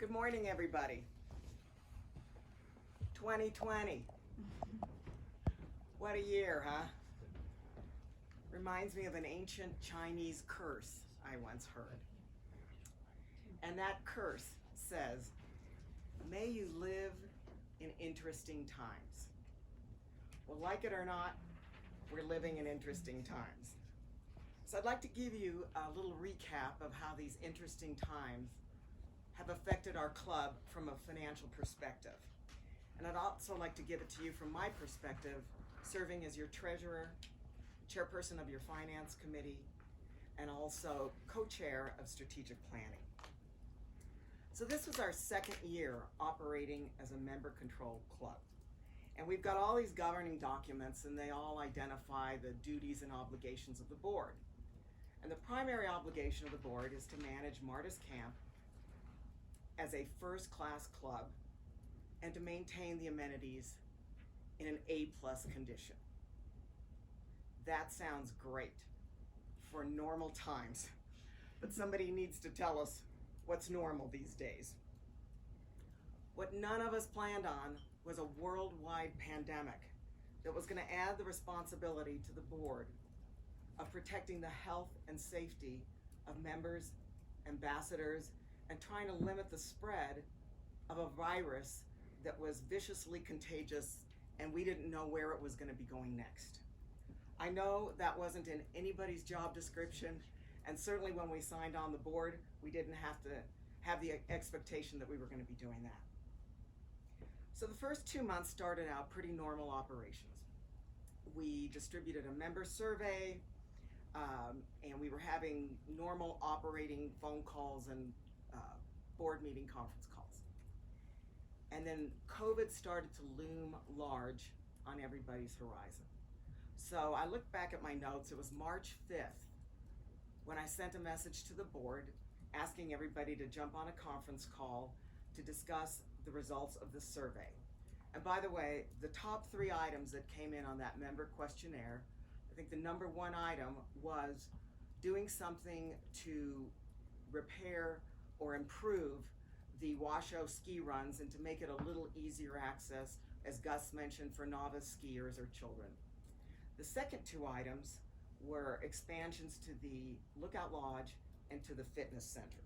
Good morning, everybody. 2020. What a year, huh? Reminds me of an ancient Chinese curse I once heard. And that curse says, "May you live in interesting times." Well, like it or not, we're living in interesting times. So I'd like to give you a little recap of how these interesting times have affected our club from a financial perspective. And I'd also like to give it to you from my perspective, serving as your treasurer, chairperson of your finance committee, and also co-chair of strategic planning. So this was our second year operating as a member-controlled club. And we've got all these governing documents, and they all identify the duties and obligations of the board. And the primary obligation of the board is to manage Martis Camp as a first-class club and to maintain the amenities in an A+ condition. That sounds great for normal times, but somebody needs to tell us what's normal these days. What none of us planned on was a worldwide pandemic that was going to add the responsibility to the board of protecting the health and safety of members, ambassadors, and trying to limit the spread of a virus that was viciously contagious, and we didn't know where it was going to be going next. I know that wasn't in anybody's job description, and certainly when we signed on the board, we didn't have to have the expectation that we were going to be doing that. So the first 2 months started out pretty normal operations. We distributed a member survey, and we were having normal operating phone calls and board meeting conference calls. And then COVID started to loom large on everybody's horizon. So I look back at my notes, it was March 5th when I sent a message to the board asking everybody to jump on a conference call to discuss the results of the survey. And by the way, the top 3 items that came in on that member questionnaire, I think the number 1 item was doing something to repair or improve the Washoe ski runs and to make it a little easier access, as Gus mentioned, for novice skiers or children. The second 2 items were expansions to the Lookout Lodge and to the fitness center.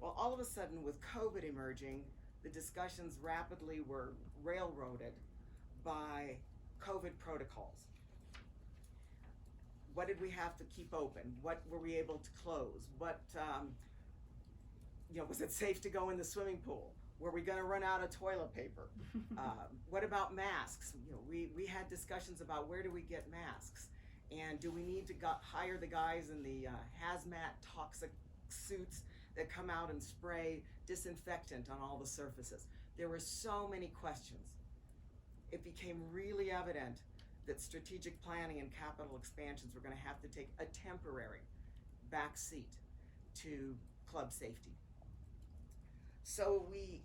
Well, all of a sudden, with COVID emerging, the discussions rapidly were railroaded by COVID protocols. What did we have to keep open? What were we able to close? Was it safe to go in the swimming pool? Were we going to run out of toilet paper? What about masks? We had discussions about where do we get masks, and do we need to hire the guys in the hazmat toxic suits that come out and spray disinfectant on all the surfaces? There were so many questions. It became really evident that strategic planning and capital expansions were going to have to take a temporary back seat to club safety. So we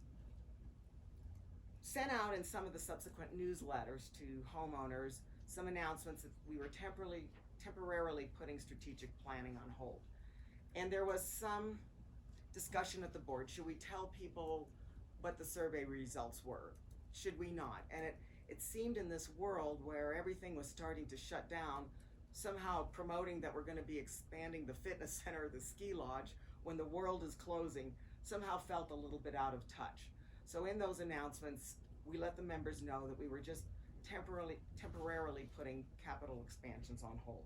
sent out in some of the subsequent newsletters to homeowners some announcements that we were temporarily putting strategic planning on hold. And there was some discussion at the board. Should we tell people what the survey results were? Should we not? And it seemed in this world where everything was starting to shut down, somehow promoting that we're going to be expanding the fitness center or the ski lodge when the world is closing somehow felt a little bit out of touch. So in those announcements, we let the members know that we were just temporarily putting capital expansions on hold.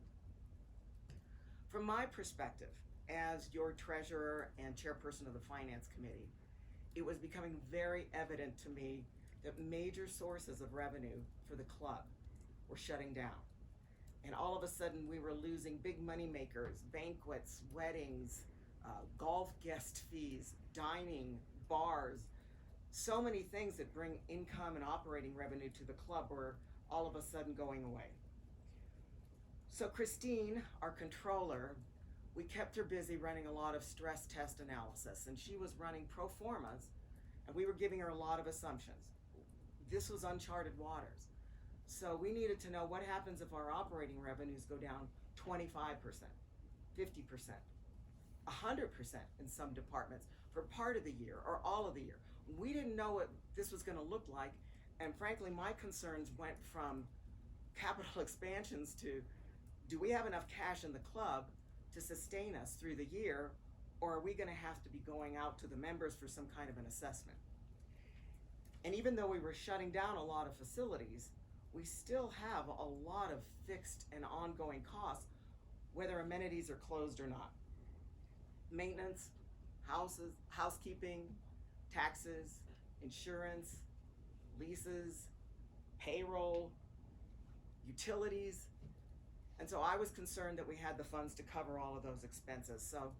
From my perspective, as your treasurer and chairperson of the finance committee, it was becoming very evident to me that major sources of revenue for the club were shutting down. And all of a sudden we were losing big money makers, banquets, weddings, golf guest fees, dining, bars, so many things that bring income and operating revenue to the club were all of a sudden going away. So Christine, our controller, we kept her busy running a lot of stress test analysis, and she was running pro formas, and we were giving her a lot of assumptions. This was uncharted waters. So we needed to know what happens if our operating revenues go down 25%, 50%, 100% in some departments for part of the year or all of the year. We didn't know what this was going to look like, and frankly, my concerns went from capital expansions to, do we have enough cash in the club to sustain us through the year, or are we going to have to be going out to the members for some kind of an assessment? And even though we were shutting down a lot of facilities, we still have a lot of fixed and ongoing costs, whether amenities are closed or not. Maintenance, housekeeping, taxes, insurance, leases, payroll, utilities. And so I was concerned that we had the funds to cover all of those expenses. So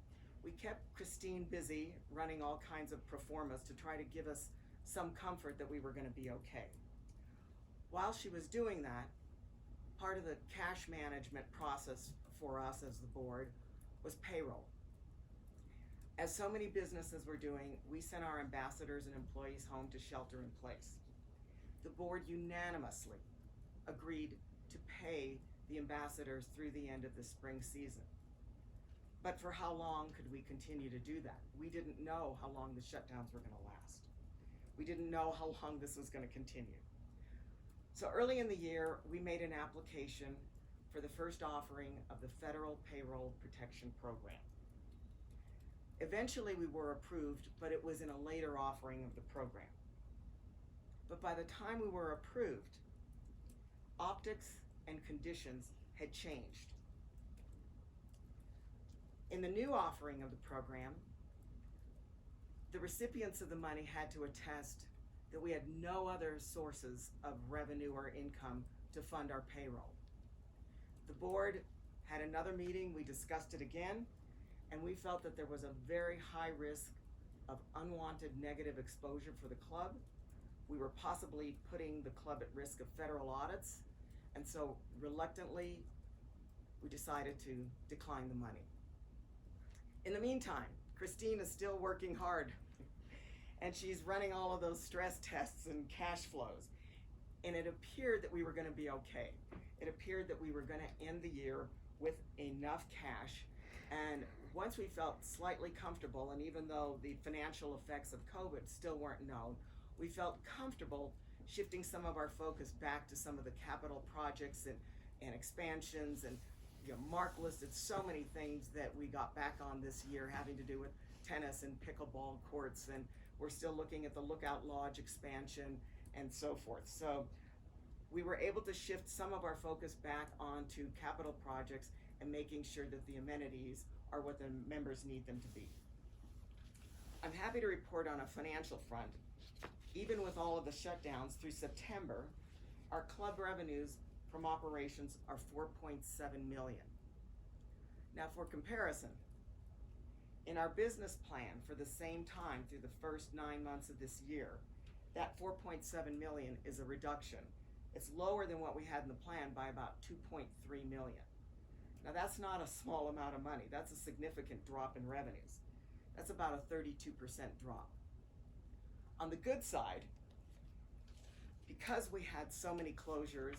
we kept Christine busy running all kinds of pro formas to try to give us some comfort that we were going to be okay. While she was doing that, part of the cash management process for us as the board was payroll. As so many businesses were doing, we sent our ambassadors and employees home to shelter in place. The board unanimously agreed to pay the ambassadors through the end of the spring season. But for how long could we continue to do that? We didn't know how long the shutdowns were going to last. We didn't know how long this was going to continue. So early in the year, we made an application for the first offering of the Federal Payroll Protection Program. Eventually we were approved, but it was in a later offering of the program. But by the time we were approved, optics and conditions had changed. In the new offering of the program, the recipients of the money had to attest that we had no other sources of revenue or income to fund our payroll. The board had another meeting, we discussed it again, and we felt that there was a very high risk of unwanted negative exposure for the club. We were possibly putting the club at risk of federal audits, and so reluctantly, we decided to decline the money. In the meantime, Christine is still working hard, and she's running all of those stress tests and cash flows. And it appeared that we were going to be okay. It appeared that we were going to end the year with enough cash. And once we felt slightly comfortable, and even though the financial effects of COVID still weren't known, we felt comfortable shifting some of our focus back to some of the capital projects and expansions. And Mark listed so many things that we got back on this year having to do with tennis and pickleball courts, and we're still looking at the Lookout Lodge expansion and so forth. So we were able to shift some of our focus back onto capital projects and making sure that the amenities are what the members need them to be. I'm happy to report on a financial front, even with all of the shutdowns through September, our club revenues from operations are $4.7 million. Now for comparison, in our business plan for the same time through the first 9 months of this year, that $4.7 million is a reduction. It's lower than what we had in the plan by about $2.3 million. Now that's not a small amount of money. That's a significant drop in revenues. That's about a 32% drop. On the good side, because we had so many closures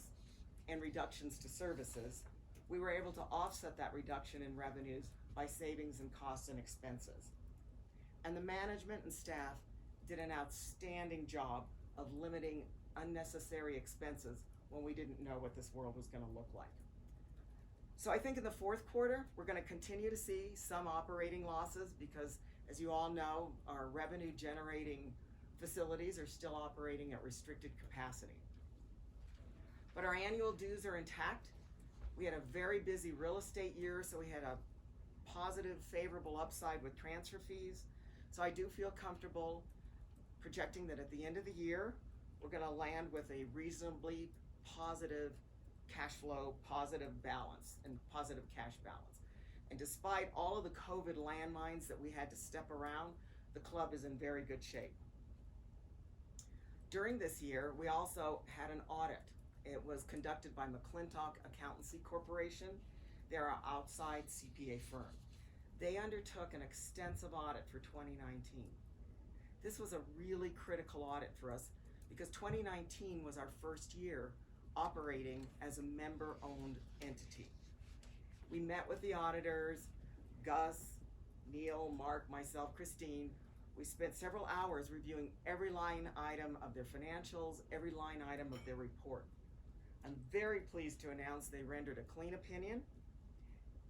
and reductions to services, we were able to offset that reduction in revenues by savings in costs and expenses. And the management and staff did an outstanding job of limiting unnecessary expenses when we didn't know what this world was going to look like. So I think in the fourth quarter, we're going to continue to see some operating losses because, as you all know, our revenue generating facilities are still operating at restricted capacity. But our annual dues are intact. We had a very busy real estate year, so we had a positive, favorable upside with transfer fees. So I do feel comfortable projecting that at the end of the year, we're going to land with a reasonably positive cash flow, positive balance, and positive cash balance. And despite all of the COVID landmines that we had to step around, the club is in very good shape. During this year, we also had an audit. It was conducted by McClintock Accountancy Corporation. They're an outside CPA firm. They undertook an extensive audit for 2019. This was a really critical audit for us because 2019 was our first year operating as a member-owned entity. We met with the auditors, Gus, Neil, Mark, myself, Christine. We spent several hours reviewing every line item of their financials, every line item of their report. I'm very pleased to announce they rendered a clean opinion.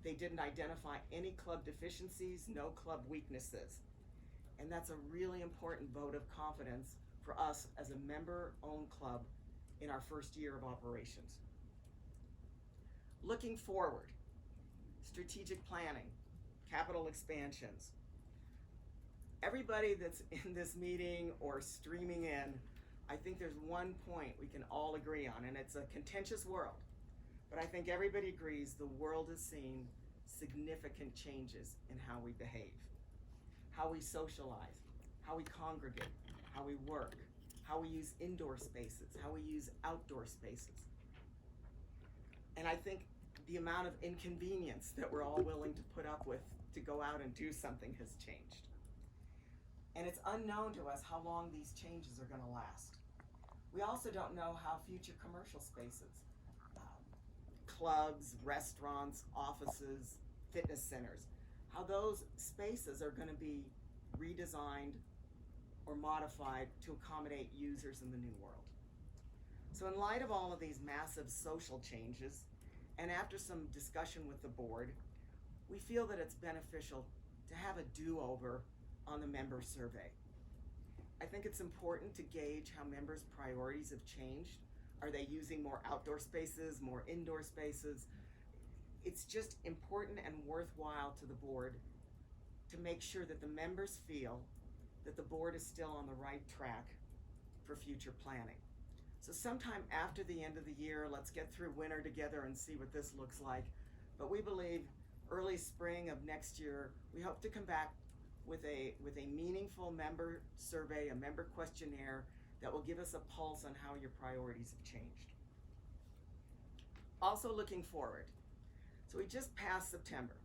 They didn't identify any club deficiencies, no club weaknesses. And that's a really important vote of confidence for us as a member-owned club in our first year of operations. Looking forward, strategic planning, capital expansions. Everybody that's in this meeting or streaming in, I think there's one point we can all agree on, and it's a contentious world. But I think everybody agrees the world has seen significant changes in how we behave, how we socialize, how we congregate, how we work, how we use indoor spaces, how we use outdoor spaces. And I think the amount of inconvenience that we're all willing to put up with to go out and do something has changed. And it's unknown to us how long these changes are going to last. We also don't know how future commercial spaces, clubs, restaurants, offices, fitness centers, how those spaces are going to be redesigned or modified to accommodate users in the new world. So in light of all of these massive social changes, and after some discussion with the board, we feel that it's beneficial to have a do-over on the member survey. I think it's important to gauge how members' priorities have changed. Are they using more outdoor spaces, more indoor spaces? It's just important and worthwhile to the board to make sure that the members feel that the board is still on the right track for future planning. So sometime after the end of the year, let's get through winter together and see what this looks like. But we believe early spring of next year, we hope to come back with a meaningful member survey, a member questionnaire that will give us a pulse on how your priorities have changed. Also looking forward. So we just passed September.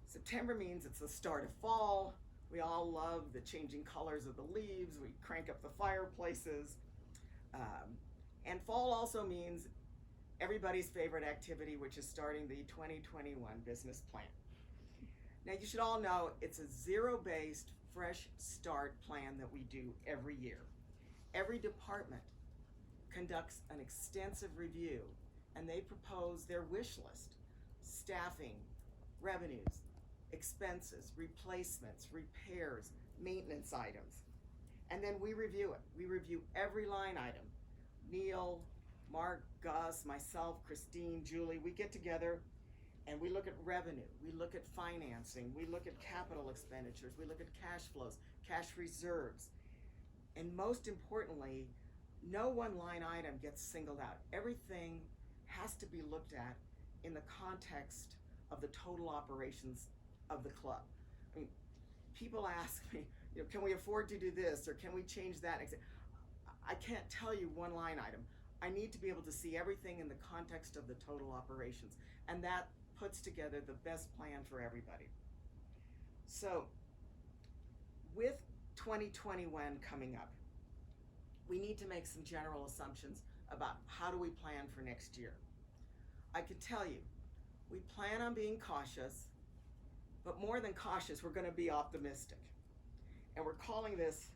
September means it's the start of fall. We all love the changing colors of the leaves. We crank up the fireplaces. And fall also means everybody's favorite activity, which is starting the 2021 business plan. Now you should all know it's a zero-based fresh start plan that we do every year. Every department conducts an extensive review and they propose their wish list, staffing, revenues, expenses, replacements, repairs, maintenance items. And then we review it. We review every line item. Neil, Mark, Gus, myself, Christine, Julie, we get together and we look at revenue, we look at financing, we look at capital expenditures, we look at cash flows, cash reserves. And most importantly, no one line item gets singled out. Everything has to be looked at in the context of the total operations of the club. I mean, people ask me, can we afford to do this or can we change that? I can't tell you one line item. I need to be able to see everything in the context of the total operations, and that puts together the best plan for everybody. So with 2021 coming up, we need to make some general assumptions about how do we plan for next year. I could tell you, we plan on being cautious, but more than cautious, we're going to be optimistic. And we're calling this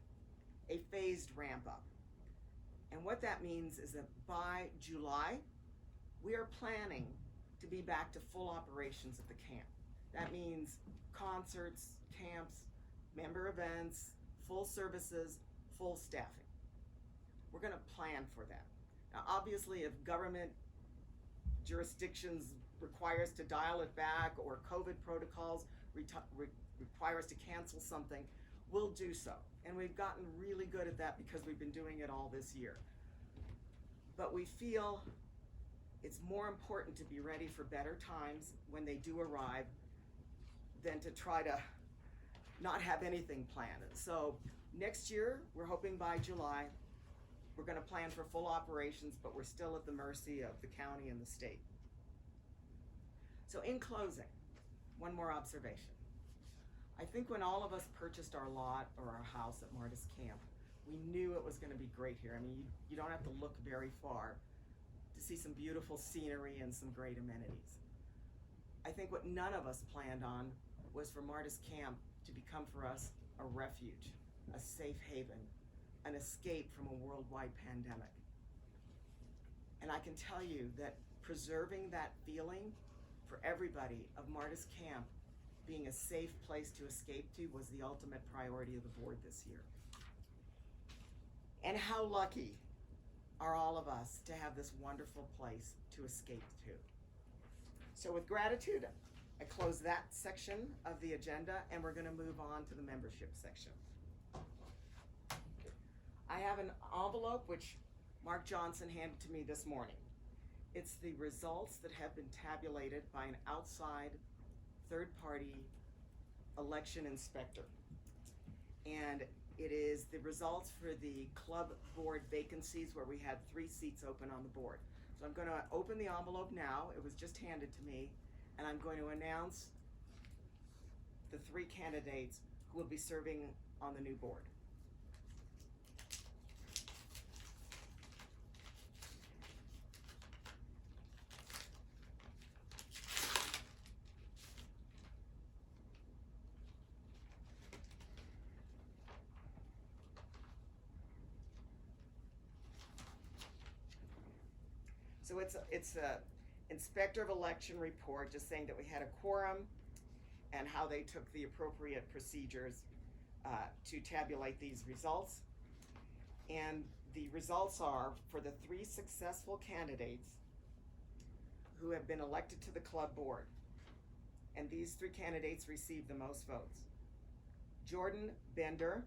a phased ramp up. And what that means is that by July, we are planning to be back to full operations at the camp. That means concerts, camps, member events, full services, full staffing. We're going to plan for that. Now, obviously, if government jurisdictions require us to dial it back or COVID protocols require us to cancel something, we'll do so. And we've gotten really good at that because we've been doing it all this year. But we feel it's more important to be ready for better times when they do arrive than to try to not have anything planned. So next year, we're hoping by July, we're going to plan for full operations, but we're still at the mercy of the county and the state. So in closing, one more observation. I think when all of us purchased our lot or our house at Martis Camp, we knew it was going to be great here. I mean, you don't have to look very far to see some beautiful scenery and some great amenities. I think what none of us planned on was for Martis Camp to become for us a refuge, a safe haven, an escape from a worldwide pandemic. And I can tell you that preserving that feeling for everybody of Marta's Camp being a safe place to escape to was the ultimate priority of the board this year. And how lucky are all of us to have this wonderful place to escape to. So with gratitude, I close that section of the agenda, and we're going to move on to the membership section. I have an envelope which Mark Johnson handed to me this morning. It's the results that have been tabulated by an outside third-party election inspector. And it is the results for the club board vacancies where we had 3 seats open on the board. So I'm going to open the envelope now. It was just handed to me, and I'm going to announce the 3 candidates who will be serving on the new board. So it's a inspector of election report just saying that we had a quorum and how they took the appropriate procedures to tabulate these results. And the results are for the 3 successful candidates who have been elected to the club board. And these 3 candidates received the most votes. Jordan Bender,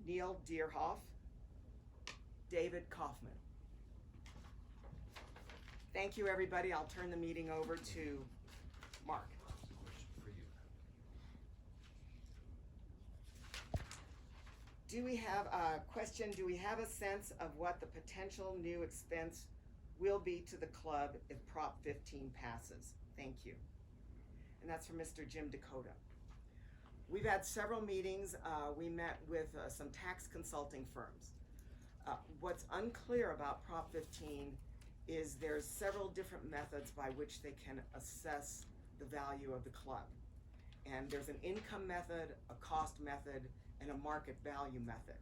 Neil Deerhoff, David Kaufman. Thank you, everybody. I'll turn the meeting over to Mark. Do we have a question? Do we have a sense of what the potential new expense will be to the club if Prop 15 passes? Thank you. And that's from Mr. Jim Dakota. We've had several meetings. We met with some tax consulting firms. What's unclear about Prop 15 is there's several different methods by which they can assess the value of the club. And there's an income method, a cost method, and a market value method.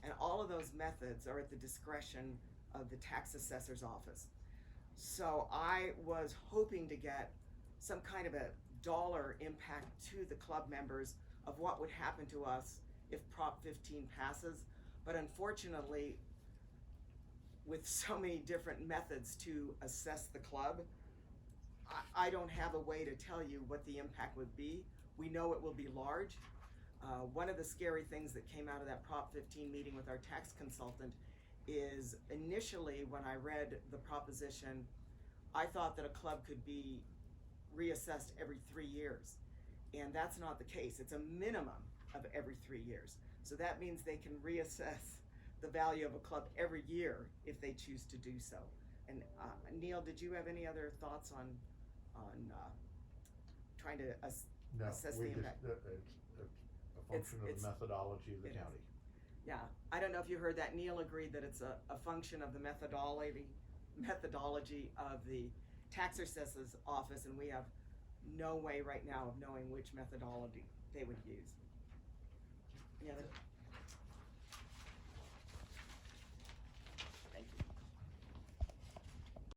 And all of those methods are at the discretion of the tax assessor's office. So I was hoping to get some kind of a dollar impact to the club members of what would happen to us if Prop 15 passes. But unfortunately, with so many different methods to assess the club, I don't have a way to tell you what the impact would be. We know it will be large. One of the scary things that came out of that Prop 15 meeting with our tax consultant is initially when I read the proposition, I thought that a club could be reassessed every 3 years. And that's not the case. It's a minimum of every 3 years. So that means they can reassess the value of a club every year if they choose to do so. And Neil, did you have any other thoughts on trying to assess the impact? It's a function of the methodology of the county. Yeah, I don't know if you heard that. Neil agreed that it's a function of the methodology of the tax assessor's office, and we have no way right now of knowing which methodology they would use. Any other?